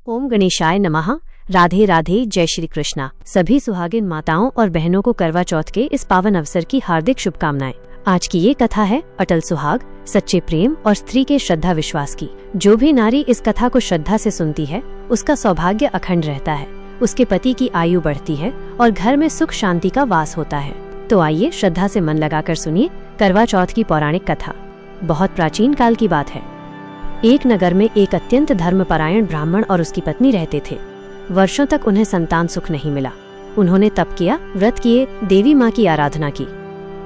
ओम गणेशाय नमः। राधे राधे। जय श्री कृष्णा। सभी सुहागिन माताओं और बहनों को करवा चौथ के इस पावन अवसर की हार्दिक शुभकामनाएं। आज की ये कथा है अटल सुहाग, सच्चे प्रेम और स्त्री के श्रद्धा विश्वास की। जो भी नारी इस कथा को श्रद्धा से सुनती है उसका सौभाग्य अखंड रहता है, उसके पति की आयु बढ़ती है और घर में सुख शांति का वास होता है। तो आइए श्रद्धा से मन लगाकर सुनिए करवा चौथ की पौराणिक कथा। बहुत प्राचीन काल की बात है। एक नगर में एक अत्यंत धर्मपरायण ब्राह्मण और उसकी पत्नी रहते थे। वर्षों तक उन्हें संतान सुख नहीं मिला। उन्होंने तप किया, व्रत किए, देवी माँ की आराधना की।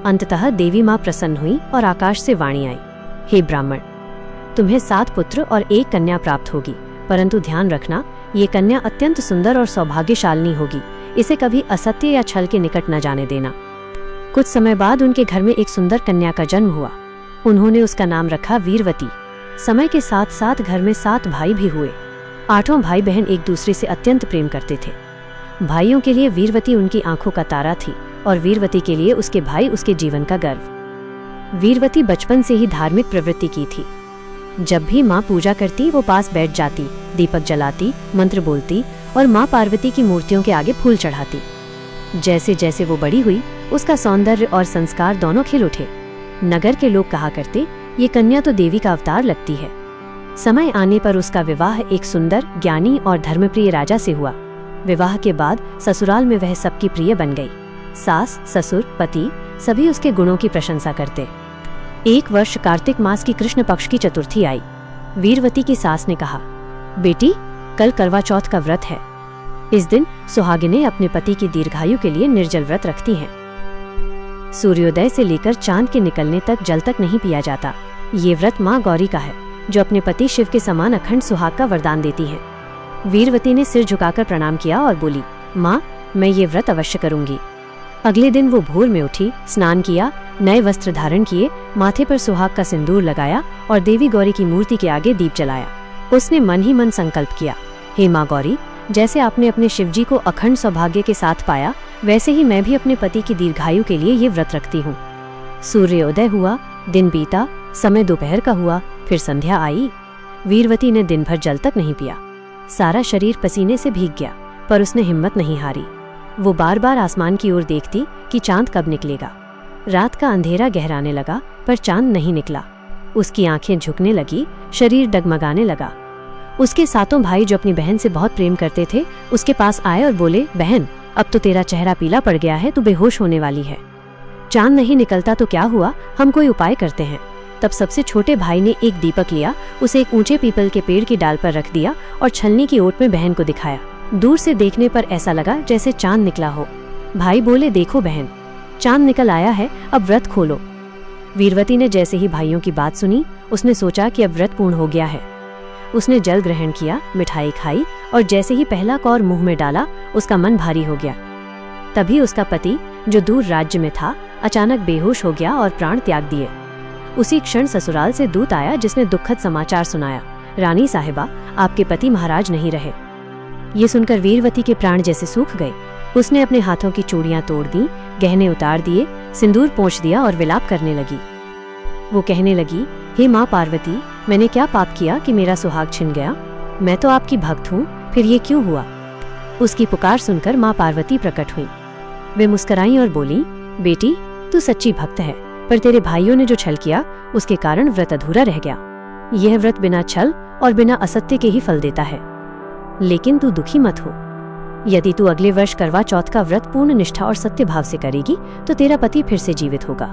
अंततः देवी माँ प्रसन्न हुई और आकाश से वाणी आई, हे ब्राह्मण, तुम्हें 7 पुत्र और 1 कन्या प्राप्त होगी, परंतु ध्यान रखना, ये कन्या अत्यंत सुंदर और सौभाग्यशालिनी होगी। इसे कभी असत्य या छल के निकट न जाने देना। कुछ समय बाद उनके घर में एक सुंदर कन्या का जन्म हुआ। उन्होंने उसका नाम रखा वीरवती। समय के साथ साथ घर में 7 भाई भी हुए। 8 भाई बहन एक दूसरे से अत्यंत प्रेम करते थे। भाइयों के लिए वीरवती उनकी आंखों का तारा थी और वीरवती के लिए उसके भाई उसके जीवन का गर्व। वीरवती बचपन से ही धार्मिक प्रवृत्ति की थी। जब भी माँ पूजा करती वो पास बैठ जाती, दीपक जलाती, मंत्र बोलती और माँ पार्वती की मूर्तियों के आगे फूल चढ़ाती। जैसे जैसे वो बड़ी हुई उसका सौंदर्य और संस्कार दोनों खिल उठे। नगर के लोग कहा करते, ये कन्या तो देवी का अवतार लगती है। समय आने पर उसका विवाह एक सुंदर, ज्ञानी और धर्मप्रिय राजा से हुआ। विवाह के बाद ससुराल में वह सबकी प्रिय बन गई। सास, ससुर, पति सभी उसके गुणों की प्रशंसा करते। एक वर्ष कार्तिक मास की कृष्ण पक्ष की चतुर्थी आई। वीरवती की सास ने कहा, बेटी, कल करवा चौथ का व्रत है। इस दिन सुहागिनें अपने पति की दीर्घायु के लिए निर्जल व्रत रखती हैं। सूर्योदय से लेकर चांद के निकलने तक जल तक नहीं पिया जाता। ये व्रत माँ गौरी का है, जो अपने पति शिव के समान अखंड सुहाग का वरदान देती हैं। वीरवती ने सिर झुकाकर प्रणाम किया और बोली, माँ, मैं ये व्रत अवश्य करूंगी। अगले दिन वो भोर में उठी, स्नान किया, नए वस्त्र धारण किए, माथे पर सुहाग का सिंदूर लगाया और देवी गौरी की मूर्ति के आगे दीप जलाया। उसने मन ही मन संकल्प किया, हे माँ गौरी, जैसे आपने अपने शिवजी को अखंड सौभाग्य के साथ पाया, वैसे ही मैं भी अपने पति की दीर्घायु के लिए ये व्रत रखती हूँ। सूर्योदय हुआ, दिन बीता, समय दोपहर का हुआ, फिर संध्या आई। वीरवती ने दिन भर जल तक नहीं पिया। सारा शरीर पसीने से भीग गया, पर उसने हिम्मत नहीं हारी। वो बार बार आसमान की ओर देखती कि चांद कब निकलेगा। रात का अंधेरा गहराने लगा, पर चांद नहीं निकला। उसकी आंखें झुकने लगी, शरीर डगमगाने लगा। उसके 7 भाई, जो अपनी बहन से बहुत प्रेम करते थे, उसके पास आए और बोले, बहन, अब तो तेरा चेहरा पीला पड़ गया है, तू बेहोश होने वाली है। चांद नहीं निकलता तो क्या हुआ, हम कोई उपाय करते हैं। तब सबसे छोटे भाई ने एक दीपक लिया, उसे एक ऊंचे पीपल के पेड़ की डाल पर रख दिया और छलनी की ओट में बहन को दिखाया। दूर से देखने पर ऐसा लगा जैसे चांद निकला हो। भाई बोले, देखो बहन, चांद निकल आया है, अब व्रत खोलो। वीरवती ने जैसे ही भाइयों की बात सुनी, उसने सोचा कि अब व्रत पूर्ण हो गया है। उसने जल ग्रहण किया, मिठाई खाई और जैसे ही पहला कौर मुंह में डाला, उसका मन भारी हो गया। तभी उसका पति, जो दूर राज्य में था, अचानक बेहोश हो गया और प्राण त्याग दिए। उसी क्षण ससुराल से दूत आया, जिसने दुखद समाचार सुनाया, रानी साहिबा, आपके पति महाराज नहीं रहे। ये सुनकर वीरवती के प्राण जैसे सूख गए। उसने अपने हाथों की चूड़ियां तोड़ दी, गहने उतार दिए, सिंदूर पोंछ दिया और विलाप करने लगी। वो कहने लगी, हे माँ पार्वती, मैंने क्या पाप किया कि मेरा सुहाग छिन गया? मैं तो आपकी भक्त हूँ, फिर ये क्यों हुआ? उसकी पुकार सुनकर माँ पार्वती प्रकट हुई। वे मुस्कुराईं और बोली, बेटी, तू सच्ची भक्त है, पर तेरे भाइयों ने जो छल किया, उसके कारण व्रत अधूरा रह गया। यह व्रत बिना छल और बिना असत्य के ही फल देता है। लेकिन तू दुखी मत हो। यदि तू अगले वर्ष करवा चौथ का व्रत पूर्ण निष्ठा और सत्य भाव से करेगी तो तेरा पति फिर से जीवित होगा।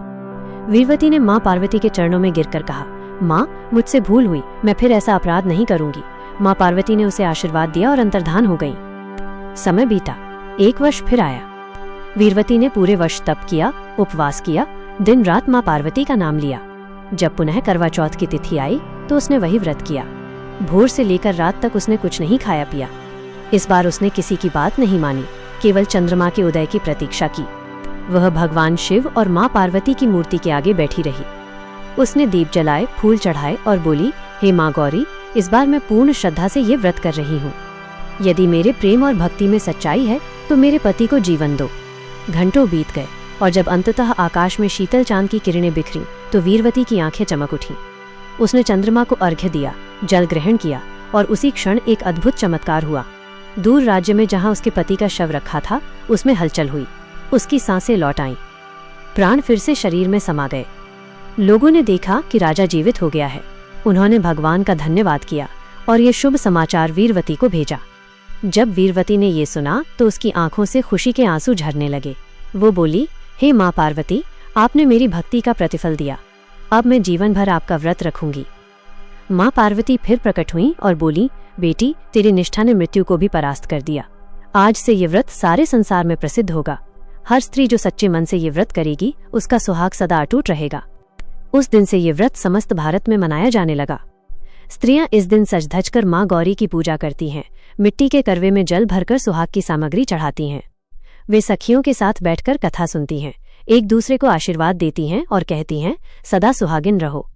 वीरवती ने माँ पार्वती के चरणों में गिरकर कहा, माँ, मुझसे भूल हुई, मैं फिर ऐसा अपराध नहीं करूंगी। माँ पार्वती ने उसे आशीर्वाद दिया और अंतर्धान हो गई। समय बीता, 1 वर्ष फिर आया। वीरवती ने पूरे वर्ष तप किया, उपवास किया, दिन रात माँ पार्वती का नाम लिया। जब पुनः करवा चौथ की तिथि आई तो उसने वही व्रत किया। भोर से लेकर रात तक उसने कुछ नहीं खाया पिया। इस बार उसने किसी की बात नहीं मानी, केवल चंद्रमा के उदय की प्रतीक्षा की। वह भगवान शिव और माँ पार्वती की मूर्ति के आगे बैठी रही। उसने दीप जलाए, फूल चढ़ाए और बोली, हे माँ गौरी, इस बार मैं पूर्ण श्रद्धा से ये व्रत कर रही हूँ। यदि मेरे प्रेम और भक्ति में सच्चाई है तो मेरे पति को जीवन दो। घंटों बीत गए और जब अंततः आकाश में शीतल चांद की किरणें बिखरी तो वीरवती की आंखें चमक उठीं। उसने चंद्रमा को अर्घ्य दिया, जल ग्रहण किया और उसी क्षण एक अद्भुत चमत्कार हुआ। दूर राज्य में जहां उसके पति का शव रखा था, उसमें हलचल हुई। उसकी सांसें लौट आईं, प्राण फिर से शरीर में समा गए। लोगों ने देखा कि राजा जीवित हो गया है। उन्होंने भगवान का धन्यवाद किया और ये शुभ समाचार वीरवती को भेजा। जब वीरवती ने ये सुना तो उसकी आंखों से खुशी के आंसू झरने लगे। वो बोली, हे माँ पार्वती, आपने मेरी भक्ति का प्रतिफल दिया। अब मैं जीवन भर आपका व्रत रखूंगी। माँ पार्वती फिर प्रकट हुई और बोली, बेटी, तेरी निष्ठा ने मृत्यु को भी परास्त कर दिया। आज से ये व्रत सारे संसार में प्रसिद्ध होगा। हर स्त्री जो सच्चे मन से ये व्रत करेगी, उसका सुहाग सदा अटूट रहेगा। उस दिन से ये व्रत समस्त भारत में मनाया जाने लगा। स्त्रियां इस दिन सज धज कर माँ गौरी की पूजा करती हैं, मिट्टी के करवे में जल भरकर सुहाग की सामग्री चढ़ाती हैं। वे सखियों के साथ बैठकर कथा सुनती हैं, एक दूसरे को आशीर्वाद देती हैं और कहती हैं, सदा सुहागिन रहो।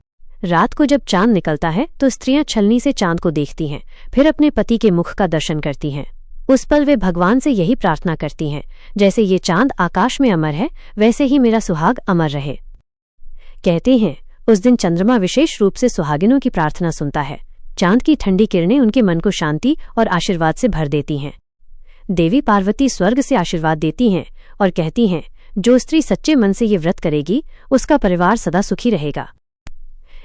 रात को जब चांद निकलता है तो स्त्रियां छलनी से चांद को देखती हैं, फिर अपने पति के मुख का दर्शन करती हैं। उस पल वे भगवान से यही प्रार्थना करती हैं, जैसे ये चांद आकाश में अमर है, वैसे ही मेरा सुहाग अमर रहे। कहते हैं, उस दिन चंद्रमा विशेष रूप से सुहागिनों की प्रार्थना सुनता है। चांद की ठंडी किरणें उनके मन को शांति और आशीर्वाद से भर देती हैं। देवी पार्वती स्वर्ग से आशीर्वाद देती हैं और कहती हैं, जो स्त्री सच्चे मन से ये व्रत करेगी, उसका परिवार सदा सुखी रहेगा।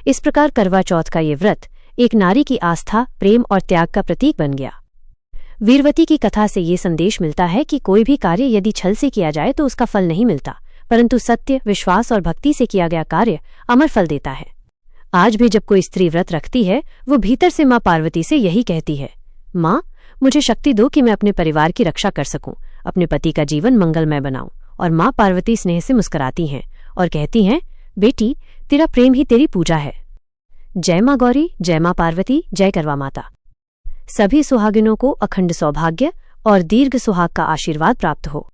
इस प्रकार करवा चौथ का ये व्रत एक नारी की आस्था, प्रेम और त्याग का प्रतीक बन गया। वीरवती की कथा से ये संदेश मिलता है कि कोई भी कार्य यदि छल से किया जाए तो उसका फल नहीं मिलता, परंतु सत्य, विश्वास और भक्ति से किया गया कार्य अमर फल देता है। आज भी जब कोई स्त्री व्रत रखती है, वो भीतर से माँ पार्वती से यही कहती है, माँ, मुझे शक्ति दो कि मैं अपने परिवार की रक्षा कर सकूं, अपने पति का जीवन मंगलमय बनाऊं। और माँ पार्वती स्नेह से मुस्कुराती हैं और कहती हैं, बेटी, तेरा प्रेम ही तेरी पूजा है। जय माँ गौरी, जय माँ पार्वती, जय करवा माता। सभी सुहागिनों को अखंड सौभाग्य और दीर्घ सुहाग का आशीर्वाद प्राप्त हो।